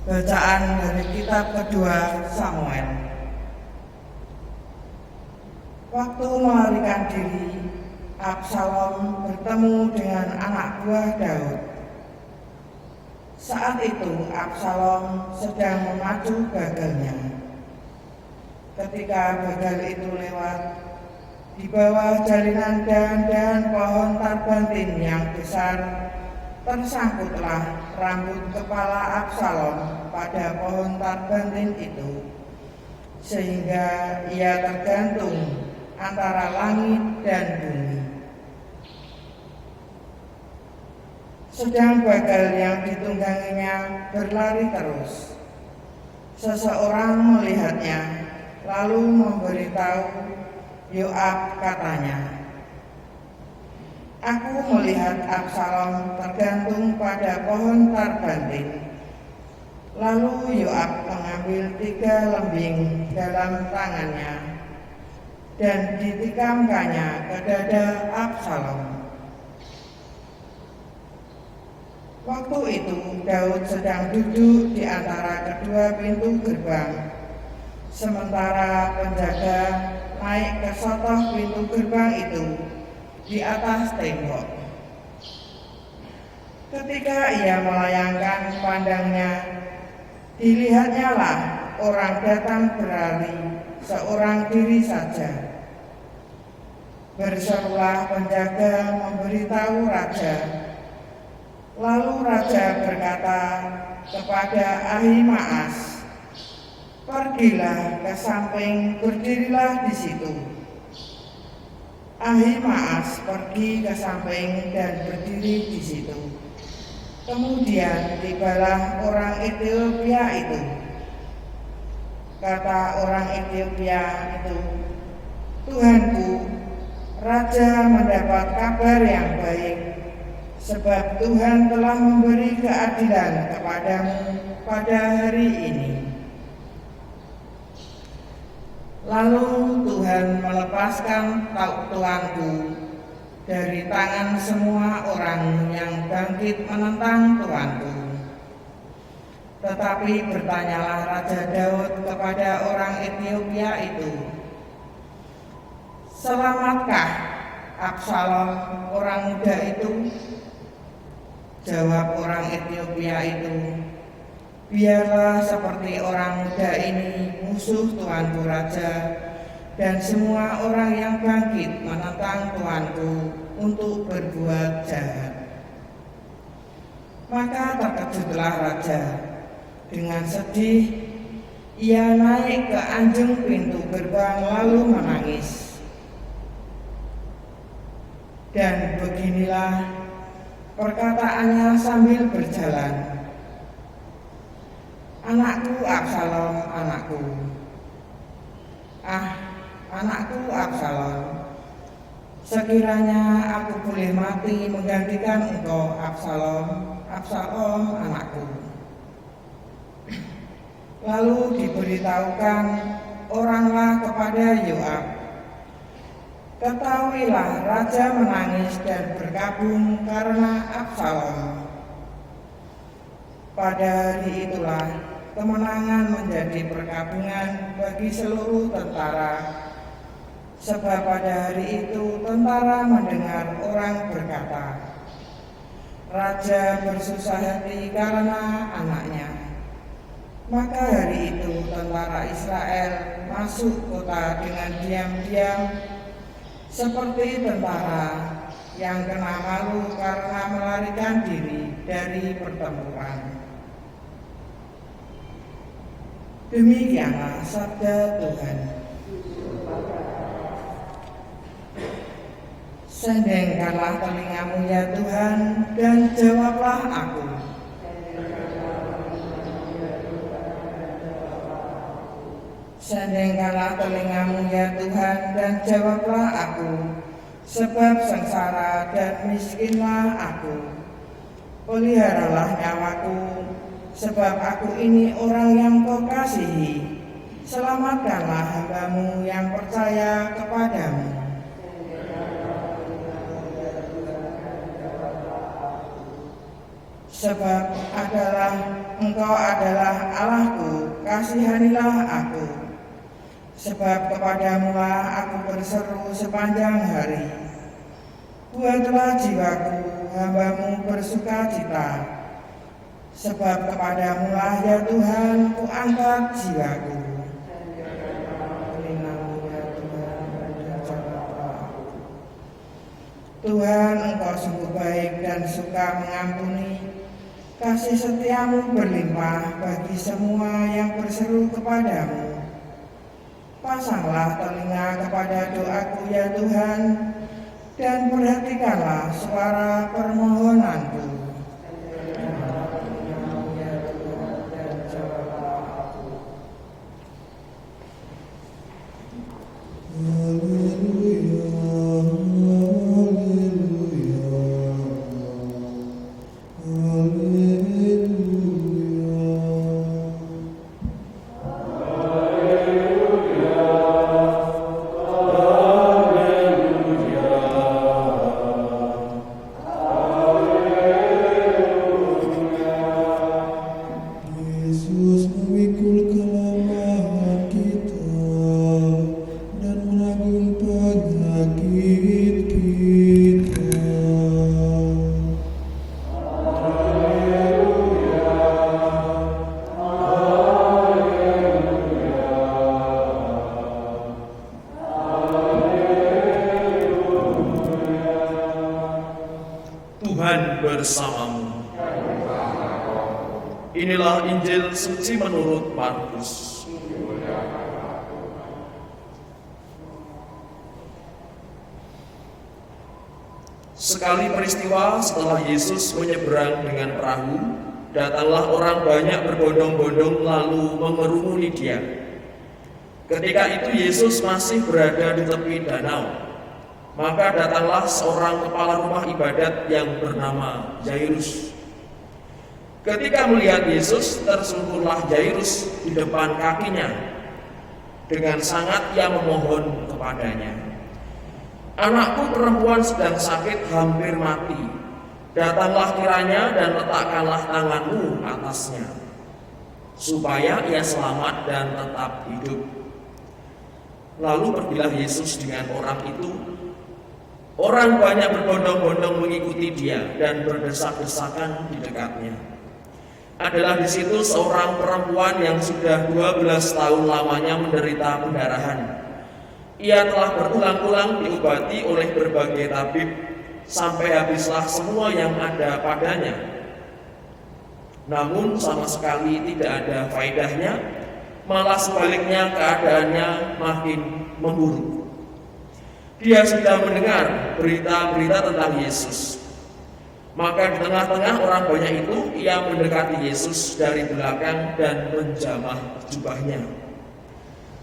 Bacaan dari kitab kedua Samuel. Waktu melarikan diri, Absalom bertemu dengan anak buah Daud. Saat itu Absalom sedang memacu bagelnya. Ketika bagel itu lewat, di bawah jalinan dahan-dahan pohon tarbantin yang besar, tersangkutlah rambut kepala Absalom pada pohon tarbantin itu, sehingga ia tergantung antara langit dan bumi. Sedang bagel yang ditungganginya berlari terus. Seseorang melihatnya, lalu memberitahu Yoab, katanya, "Aku melihat Absalom tergantung pada pohon tarbantin." Lalu Yoab mengambil 3 lembing dalam tangannya dan ditikamkannya ke dada Absalom. Waktu itu Daud sedang duduk di antara kedua pintu gerbang, sementara penjaga naik ke sotoh pintu gerbang itu di atas tembok. Ketika ia melayangkan pandangnya, dilihatnya lah orang datang berlari seorang diri saja. Berserulah penjaga memberitahu raja. Lalu raja berkata kepada Ahimaas, "Pergilah ke samping, berdirilah di situ." Ahimaas pergi ke samping dan berdiri di situ. Kemudian tibalah orang Etiopia itu. Kata orang Etiopia itu, "Tuhanku, raja mendapat kabar yang baik, sebab Tuhan telah memberi keadilan kepadamu pada hari ini." Lalu Tuhan melepaskan tuanku dari tangan semua orang yang bangkit menentang tuanku. Tetapi bertanyalah Raja Daud kepada orang Etiopia itu, "Selamatkah Absalom orang muda itu?" Jawab orang Etiopia itu, "Biarlah seperti orang muda ini musuh tuanku raja, dan semua orang yang bangkit menentang tuanku untuk berbuat jahat." Maka terkejutlah raja. Dengan sedih, ia naik ke anjing pintu gerbang lalu menangis. Dan beginilah perkataannya sambil berjalan, "Anakku Absalom, anakku. Anakku Absalom, sekiranya aku boleh mati menggantikan engkau Absalom, Absalom anakku." Lalu diberitahukan oranglah kepada Yoab, "Ketahuilah raja menangis dan berkabung karena Absalom." Pada hari itulah kemenangan menjadi perkabungan bagi seluruh tentara, sebab pada hari itu tentara mendengar orang berkata, "Raja bersusah hati karena anaknya." Maka hari itu tentara Israel masuk kota dengan diam-diam, seperti tentara yang kena malu karena melarikan diri dari pertempuran. Demikianlah sabda Tuhan. Sendengkanlah telingamu ya Tuhan, dan jawablah aku. Sendengkanlah telingamu ya Tuhan, dan jawablah aku, sebab sengsara dan miskinlah aku. Peliharalah nyawaku, sebab aku ini orang yang kau kasihi. Selamatkanlah hambamu yang percaya kepadamu. Sebab Engkau adalah Allahku, kasihanilah aku. Sebab kepadamu-lah aku berseru sepanjang hari. Buatlah jiwaku, hamba-Mu bersuka cita. Sebab kepadamu-lah ya Tuhan, ku angkat jiwaku. Tuhan, Engkau sungguh baik dan suka mengampuni. Kasih setiamu berlimpah bagi semua yang berseru kepadamu. Pasanglah telinga kepada doaku ya Tuhan, dan perhatikanlah suara permohonanku. Bersamamu. Inilah Injil suci menurut Markus. Sekali peristiwa setelah Yesus menyeberang dengan perahu, datanglah orang banyak berbondong-bondong lalu mengerumuni Dia. Ketika itu Yesus masih berada di tepi danau. Maka datanglah seorang kepala rumah ibadat yang bernama Jairus. Ketika melihat Yesus, tersungkurlah Jairus di depan kakinya. Dengan sangat ia memohon kepadanya, "Anakku perempuan sedang sakit hampir mati. Datanglah kiranya dan letakkanlah tanganmu atasnya, supaya ia selamat dan tetap hidup." Lalu pergilah Yesus dengan orang itu. Orang banyak berbondong-bondong mengikuti Dia dan berdesak-desakan di dekatnya. Adalah di situ seorang perempuan yang sudah 12 tahun lamanya menderita pendarahan. Ia telah berulang-ulang diobati oleh berbagai tabib sampai habislah semua yang ada padanya. Namun sama sekali tidak ada faedahnya, malah sebaliknya keadaannya makin memburuk. Dia sudah mendengar berita-berita tentang Yesus. Maka di tengah-tengah orang banyak itu, ia mendekati Yesus dari belakang dan menjamah jubahnya.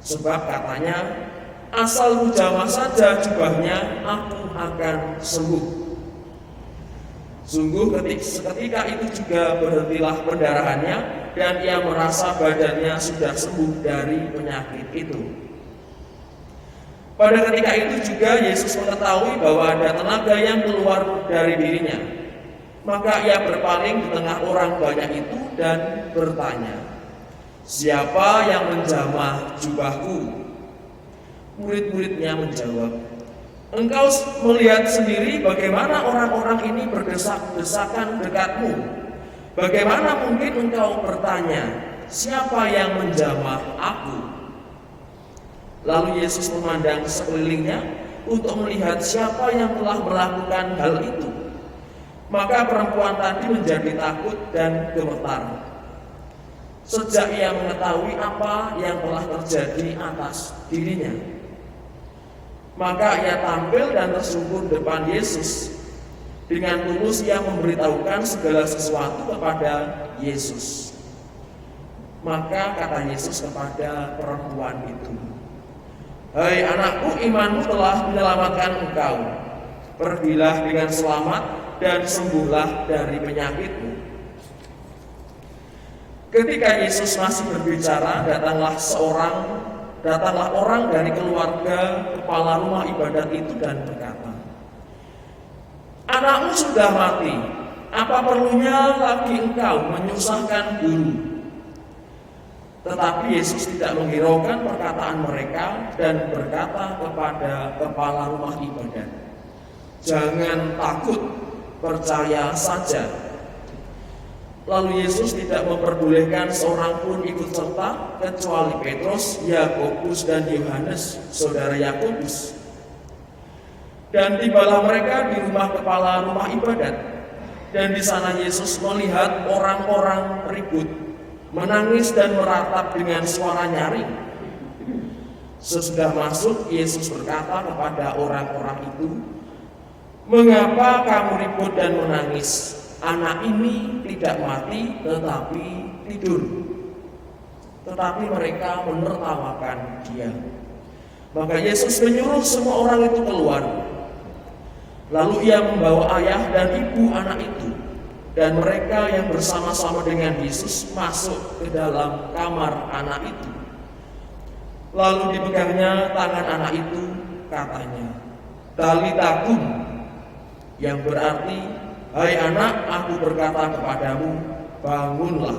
Sebab katanya, "Asal ku jamah saja jubahnya, aku akan sembuh." Sungguh seketika itu juga berhentilah pendarahannya, dan ia merasa badannya sudah sembuh dari penyakit itu. Pada ketika itu juga Yesus mengetahui bahwa ada tenaga yang keluar dari dirinya. Maka ia berpaling di tengah orang banyak itu dan bertanya, "Siapa yang menjamah jubahku?" Murid-muridnya menjawab, "Engkau melihat sendiri bagaimana orang-orang ini berdesak-desakan dekatmu. Bagaimana mungkin engkau bertanya, 'Siapa yang menjamah aku?'" Lalu Yesus memandang sekelilingnya untuk melihat siapa yang telah melakukan hal itu. Maka perempuan tadi menjadi takut dan gemetar. Sejak ia mengetahui apa yang telah terjadi atas dirinya, maka ia tampil dan tersungkur depan Yesus. Dengan tulus ia memberitahukan segala sesuatu kepada Yesus. Maka kata Yesus kepada perempuan itu, "Hai anakku, imanmu telah menyelamatkan engkau. Pergilah dengan selamat dan sembuhlah dari penyakitmu." Ketika Yesus masih berbicara, datanglah orang dari keluarga kepala rumah ibadat itu dan berkata, "Anakmu sudah mati. Apa perlunya lagi engkau menyusahkan guru? Tetapi Yesus tidak menghiraukan perkataan mereka dan berkata kepada kepala rumah ibadat, "Jangan takut, percaya saja." Lalu Yesus tidak memperbolehkan seorang pun ikut serta kecuali Petrus, Yakobus dan Yohanes, saudara Yakobus. Dan tibalah mereka di rumah kepala rumah ibadat. Dan di sana Yesus melihat orang-orang ribut, menangis dan meratap dengan suara nyaring. Sesudah masuk, Yesus berkata kepada orang-orang itu, "Mengapa kamu ribut dan menangis? Anak ini tidak mati tetapi tidur." Tetapi mereka menertawakan dia. Maka Yesus menyuruh semua orang itu keluar. Lalu ia membawa ayah dan ibu anak itu, dan mereka yang bersama-sama dengan Yesus masuk ke dalam kamar anak itu. Lalu dipegangnya tangan anak itu, katanya, "Talita kum," yang berarti, "Hai anak, aku berkata kepadamu, bangunlah."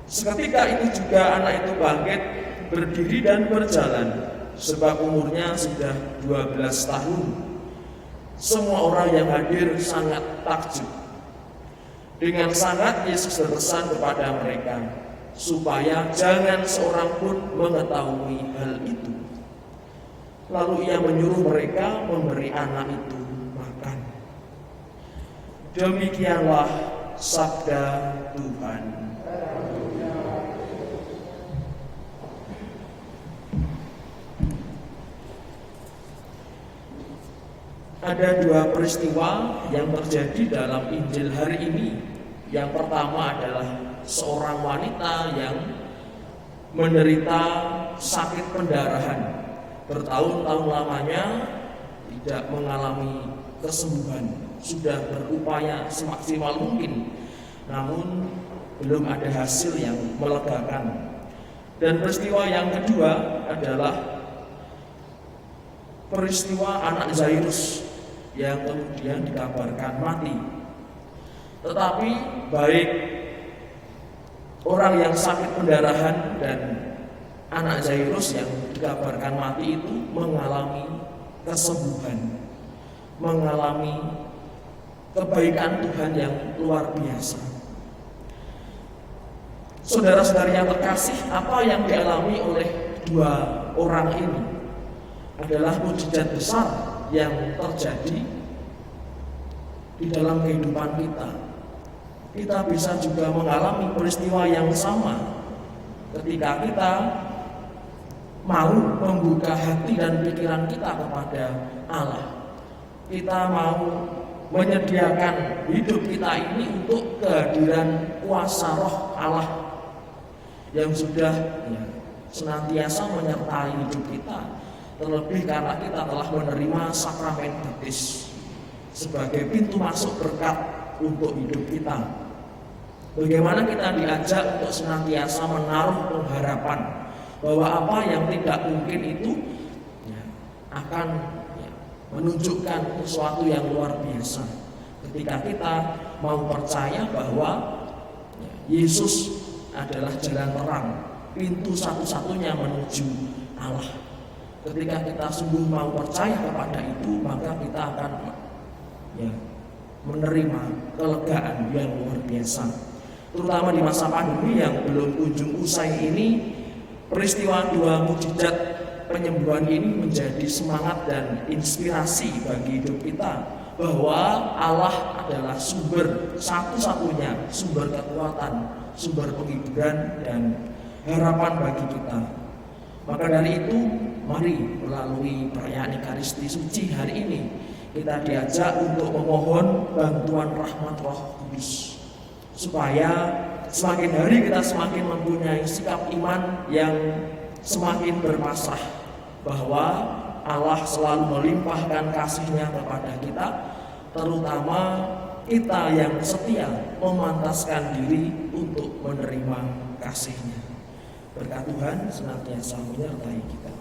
Seketika itu juga anak itu bangkit, berdiri dan berjalan, sebab umurnya sudah 12 tahun. Semua orang yang hadir sangat takjub. Dengan sangat Yesus berpesan kepada mereka, supaya jangan seorang pun mengetahui hal itu. Lalu ia menyuruh mereka memberi anak itu makan. Demikianlah sabda Tuhan. Ada dua peristiwa yang terjadi dalam Injil hari ini. Yang pertama adalah seorang wanita yang menderita sakit pendarahan. Bertahun-tahun lamanya tidak mengalami kesembuhan. Sudah berupaya semaksimal mungkin, namun belum ada hasil yang melegakan. Dan peristiwa yang kedua adalah peristiwa anak Zairus yang kemudian dikabarkan mati. Tetapi baik orang yang sakit pendarahan dan anak Zairus yang dikabarkan mati itu mengalami kesembuhan, mengalami kebaikan Tuhan yang luar biasa. Saudara-saudari yang terkasih, apa yang dialami oleh dua orang ini adalah mukjizat besar yang terjadi di dalam kehidupan kita. Kita bisa juga mengalami peristiwa yang sama ketika kita mau membuka hati dan pikiran kita kepada Allah. Kita mau menyediakan hidup kita ini untuk kehadiran kuasa roh Allah yang sudah senantiasa menyertai hidup kita. Terlebih karena kita telah menerima sakramen baptis sebagai pintu masuk berkat untuk hidup kita. Bagaimana kita diajak untuk senantiasa menaruh pengharapan bahwa apa yang tidak mungkin itu akan menunjukkan sesuatu yang luar biasa ketika kita mau percaya bahwa Yesus adalah jalan terang, pintu satu-satunya menuju Allah. Ketika kita sungguh mau percaya kepada itu, maka kita akan menerima kelegaan yang luar biasa. Terutama di masa pandemi yang belum kunjung usai ini, peristiwa dua mukjizat penyembuhan ini menjadi semangat dan inspirasi bagi hidup kita, bahwa Allah adalah sumber satu-satunya, sumber kekuatan, sumber penghiburan dan harapan bagi kita. Maka dari itu, mari melalui perayaan Ekaristi Suci hari ini kita diajak untuk memohon bantuan rahmat Roh Kudus, supaya semakin hari kita semakin mempunyai sikap iman yang semakin berpasrah bahwa Allah selalu melimpahkan kasih-Nya kepada kita, terutama kita yang setia memantaskan diri untuk menerima kasih-Nya. Berkat Tuhan senantiasa menyertai kita.